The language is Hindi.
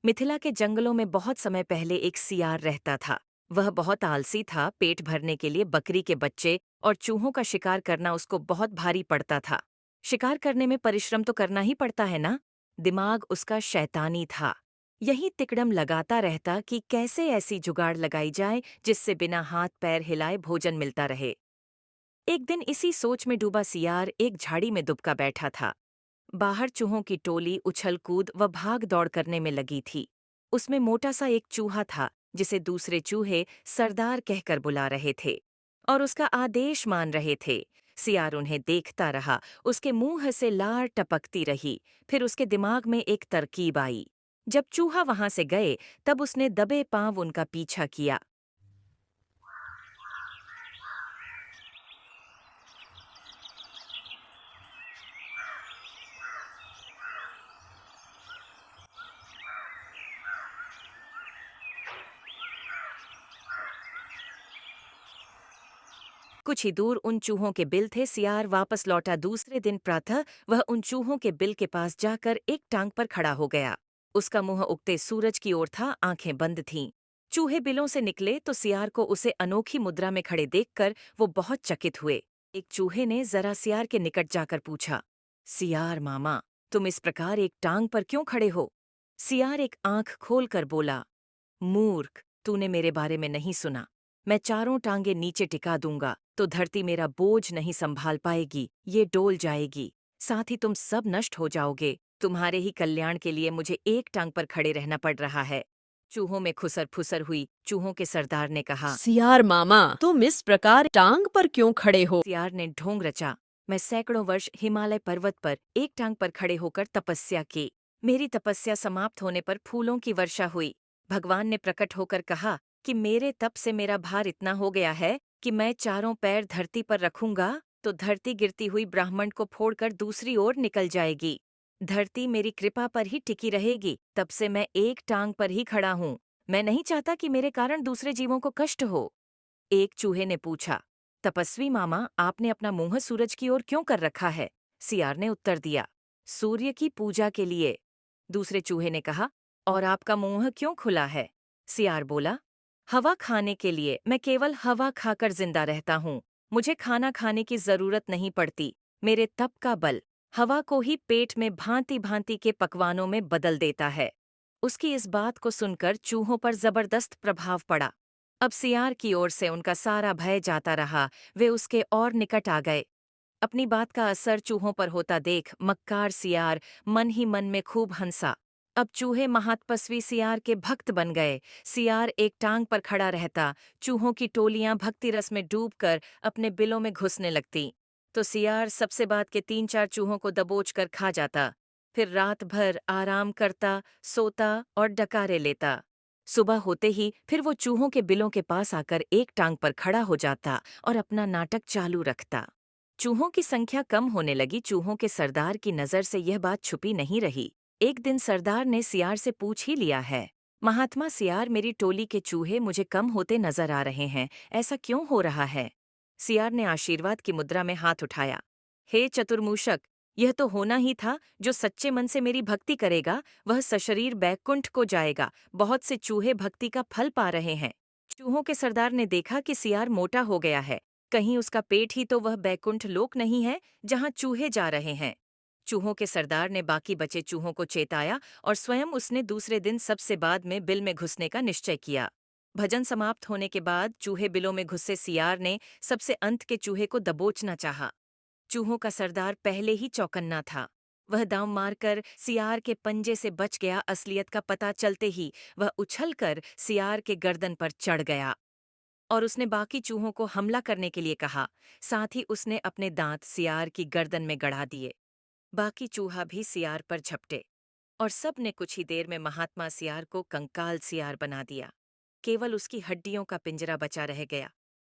मिथिला के जंगलों में बहुत समय पहले एक सियार रहता था। वह बहुत आलसी था, पेट भरने के लिए बकरी के बच्चे और चूहों का शिकार करना उसको बहुत भारी पड़ता था। शिकार करने में परिश्रम तो करना ही पड़ता है ना। दिमाग उसका शैतानी था। यही तिकड़म लगाता रहता कि कैसे ऐसी जुगाड़ लगाई जाए जिससे बिना हाथ पैर हिलाए भोजन मिलता रहे। एक दिन इसी सोच में डूबा सियार एक झाड़ी में दुबका बैठा था। बाहर चूहों की टोली उछल कूद व भाग दौड़ करने में लगी थी। उसमें मोटा सा एक चूहा था जिसे दूसरे चूहे सरदार कहकर बुला रहे थे और उसका आदेश मान रहे थे। सियार उन्हें देखता रहा, उसके मुंह से लार टपकती रही। फिर उसके दिमाग में एक तरकीब आई। जब चूहा वहां से गए तब उसने दबे पांव उनका पीछा किया। कुछ ही दूर उन चूहों के बिल थे। सियार वापस लौटा। दूसरे दिन प्रातः वह उन चूहों के बिल के पास जाकर एक टांग पर खड़ा हो गया। उसका मुंह उगते सूरज की ओर था, आंखें बंद थीं। चूहे बिलों से निकले तो सियार को उसे अनोखी मुद्रा में खड़े देखकर वो बहुत चकित हुए। एक चूहे ने जरा सियार के निकट जाकर पूछा, सियार मामा, तुम इस प्रकार एक टांग पर क्यों खड़े हो? सियार एक आंख खोलकर बोला, मूर्ख, तूने मेरे बारे में नहीं सुना। मैं चारों टांगे नीचे टिका दूंगा तो धरती मेरा बोझ नहीं संभाल पाएगी, ये डोल जाएगी। साथ ही तुम सब नष्ट हो जाओगे। तुम्हारे ही कल्याण के लिए मुझे एक टांग पर खड़े रहना पड़ रहा है। चूहों में खुसर फुसर हुई। चूहों के सरदार ने कहा, सियार मामा, तुम इस प्रकार टांग पर क्यों खड़े हो? सियार ने ढोंग रचा, मैं सैकड़ों वर्ष हिमालय पर्वत पर एक टांग पर खड़े होकर तपस्या की। मेरी तपस्या समाप्त होने पर फूलों की वर्षा हुई। भगवान ने प्रकट होकर कहा कि मेरे तप से मेरा भार इतना हो गया है कि मैं चारों पैर धरती पर रखूंगा तो धरती गिरती हुई ब्राह्मण को फोड़कर दूसरी ओर निकल जाएगी। धरती मेरी कृपा पर ही टिकी रहेगी। तब से मैं एक टांग पर ही खड़ा हूँ। मैं नहीं चाहता कि मेरे कारण दूसरे जीवों को कष्ट हो। एक चूहे ने पूछा, तपस्वी मामा, आपने अपना मुंह सूरज की ओर क्यों कर रखा है? सियार ने उत्तर दिया, सूर्य की पूजा के लिए। दूसरे चूहे ने कहा, और आपका मुंह क्यों खुला है? सियार बोला, हवा खाने के लिए। मैं केवल हवा खाकर जिंदा रहता हूँ। मुझे खाना खाने की जरूरत नहीं पड़ती। मेरे तप का बल हवा को ही पेट में भांति भांति के पकवानों में बदल देता है। उसकी इस बात को सुनकर चूहों पर जबरदस्त प्रभाव पड़ा। अब सियार की ओर से उनका सारा भय जाता रहा। वे उसके और निकट आ गए। अपनी बात का असर चूहों पर होता देख मक्कार सियार मन ही मन में खूब हंसा। अब चूहे महातपस्वी सियार के भक्त बन गए। सियार एक टांग पर खड़ा रहता, चूहों की टोलियां भक्ति रस में डूबकर अपने बिलों में घुसने लगती। तो सियार सबसे बाद के 3-4 चूहों को दबोच कर खा जाता। फिर रात भर आराम करता, सोता और डकारे लेता। सुबह होते ही फिर वो चूहों के बिलों के पास आकर एक टांग पर खड़ा हो जाता और अपना नाटक चालू रखता। चूहों की संख्या कम होने लगी। चूहों के सरदार की नजर से यह बात छुपी नहीं रही। एक दिन सरदार ने सियार से पूछ ही लिया है, महात्मा सियार, मेरी टोली के चूहे मुझे कम होते नजर आ रहे हैं, ऐसा क्यों हो रहा है? सियार ने आशीर्वाद की मुद्रा में हाथ उठाया, हे चतुर्मूषक, यह तो होना ही था। जो सच्चे मन से मेरी भक्ति करेगा वह सशरीर बैकुंठ को जाएगा। बहुत से चूहे भक्ति का फल पा रहे हैं। चूहों के सरदार ने देखा कि सियार मोटा हो गया है। कहीं उसका पेट ही तो वह बैकुंठ लोक नहीं है जहां चूहे जा रहे हैं। चूहों के सरदार ने बाकी बचे चूहों को चेताया और स्वयं उसने दूसरे दिन सबसे बाद में बिल में घुसने का निश्चय किया। भजन समाप्त होने के बाद चूहे बिलों में घुसे सियार ने सबसे अंत के चूहे को दबोचना चाहा। चूहों का सरदार पहले ही चौकन्ना था। वह दांव मारकर सियार के पंजे से बच गया। असलियत का पता चलते ही वह उछलकर सियार के गर्दन पर चढ़ गया और उसने बाकी चूहों को हमला करने के लिए कहा। साथ ही उसने अपने दांत सियार की गर्दन में गड़ा दिए। बाकी चूहा भी सियार पर झपटे और सब ने कुछ ही देर में महात्मा सियार को कंकाल सियार बना दिया। केवल उसकी हड्डियों का पिंजरा बचा रह गया।